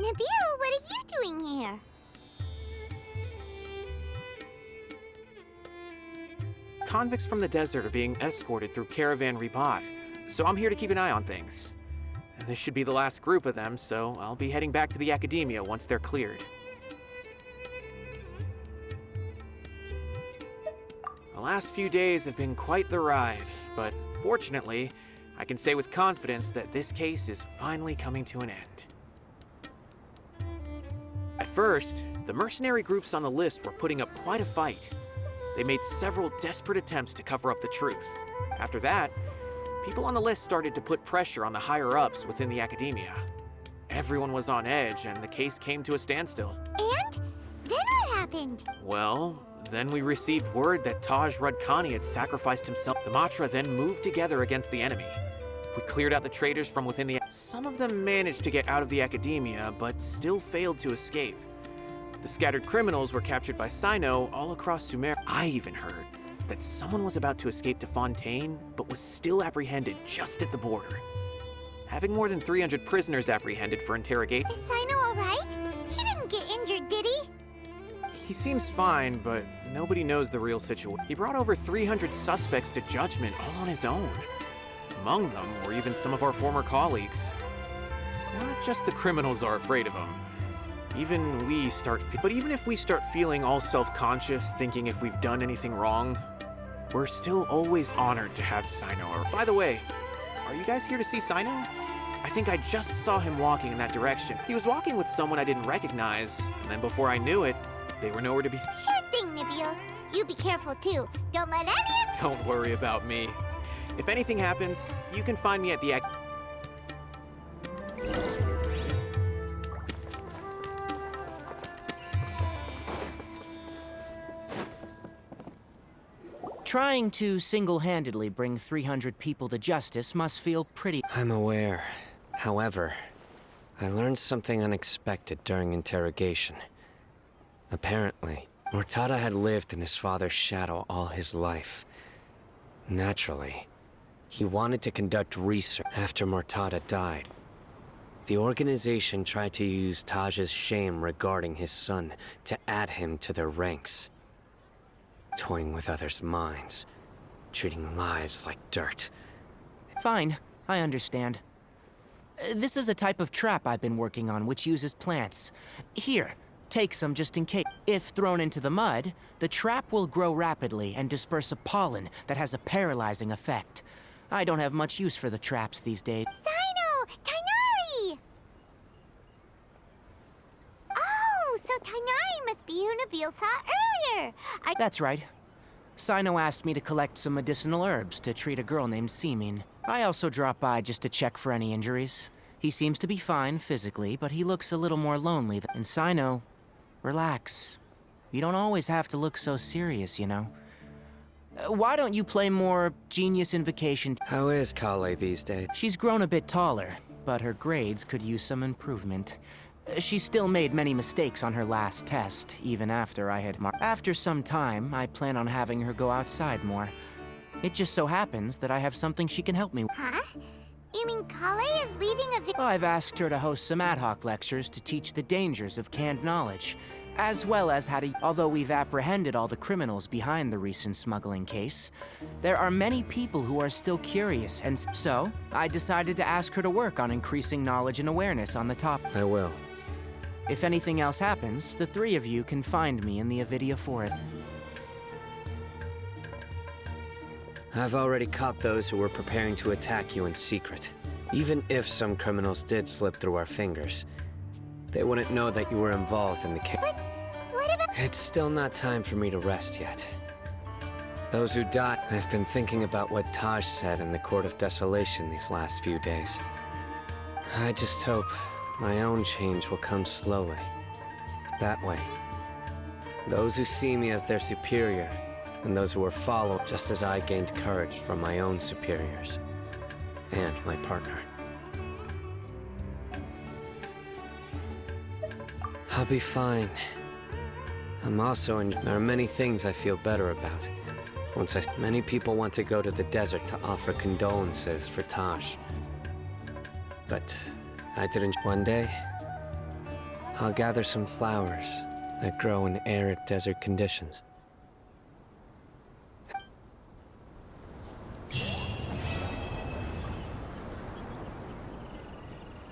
Nabil, what are you doing here? Convicts from the desert are being escorted through Caravan Ribat, so I'm here to keep an eye on things. This should be the last group of them, so I'll be heading back to the Academia once they're cleared. The last few days have been quite the ride, but fortunately, I can say with confidence that this case is finally coming to an end. At first, the mercenary groups on the list were putting up quite a fight. They made several desperate attempts to cover up the truth. After that, people on the list started to put pressure on the higher-ups within the Academia. Everyone was on edge, and the case came to a standstill. And? Then what happened? Well, then we received word that Taj Rudkani had sacrificed himself. The Matra then moved together against the enemy. We cleared out the traitors from within the... Some of them managed to get out of the Academia, but still failed to escape. The scattered criminals were captured by Sino all across Sumer. I even heard that someone was about to escape to Fontaine, but was still apprehended just at the border. Having more than 300 prisoners apprehended for interrogation... Is Sino alright? He didn't get injured, did he? He seems fine, but nobody knows the real situation. He brought over 300 suspects to judgment all on his own. Among them were even some of our former colleagues. Not just the criminals are afraid of him. Even if we start feeling all self-conscious, thinking if we've done anything wrong, we're still always honored to have Sino. By the way, are you guys here to see Sino? I think I just saw him walking in that direction. He was walking with someone I didn't recognize, and then before I knew it, they were nowhere to be seen. Sure thing, Nabil. You be careful too. Don't let any... Don't worry about me. If anything happens, you can find me at the... Trying to single-handedly bring 300 people to justice must feel pretty... I'm aware. However, I learned something unexpected during interrogation. Apparently, Mortada had lived in his father's shadow all his life. Naturally, he wanted to conduct research after Mortada died. The organization tried to use Taj's shame regarding his son to add him to their ranks. Toying with others' minds, treating lives like dirt. Fine, I understand. This is a type of trap I've been working on which uses plants. Here, take some just in case. If thrown into the mud, the trap will grow rapidly and disperse a pollen that has a paralyzing effect. I don't have much use for the traps these days. Sino! Tainari! Oh, so Tainari must be who Nabil saw earlier. That's right. Sino asked me to collect some medicinal herbs to treat a girl named Simin. I also dropped by just to check for any injuries. He seems to be fine physically, but he looks a little more lonely. And Sino, relax. You don't always have to look so serious, you know. Why don't you play more Genius Invocation? How is Kale these days? She's grown a bit taller, but her grades could use some improvement. She still made many mistakes on her last test, even after I had marked. After some time, I plan on having her go outside more. It just so happens that I have something she can help me with. Huh? You mean Kale is leaving a I've asked her to host some ad hoc lectures to teach the dangers of canned knowledge, as well as how to... Although we've apprehended all the criminals behind the recent smuggling case, there are many people who are still curious, and so I decided to ask her to work on increasing knowledge and awareness on the topic. I will. If anything else happens, the three of you can find me in the Avidia for it. I've already caught those who were preparing to attack you in secret. Even if some criminals did slip through our fingers, they wouldn't know that you were involved in the case. But what about... It's still not time for me to rest yet. Those who died... I've been thinking about what Taj said in the Court of Desolation these last few days. I just hope my own change will come slowly. That way, those who see me as their superior, and those who are followed, just as I gained courage from my own superiors, and my partner. I'll be fine. I'm also there are many things I feel better about. Many people want to go to the desert to offer condolences for Taj. But I didn't. One day, I'll gather some flowers that grow in arid desert conditions.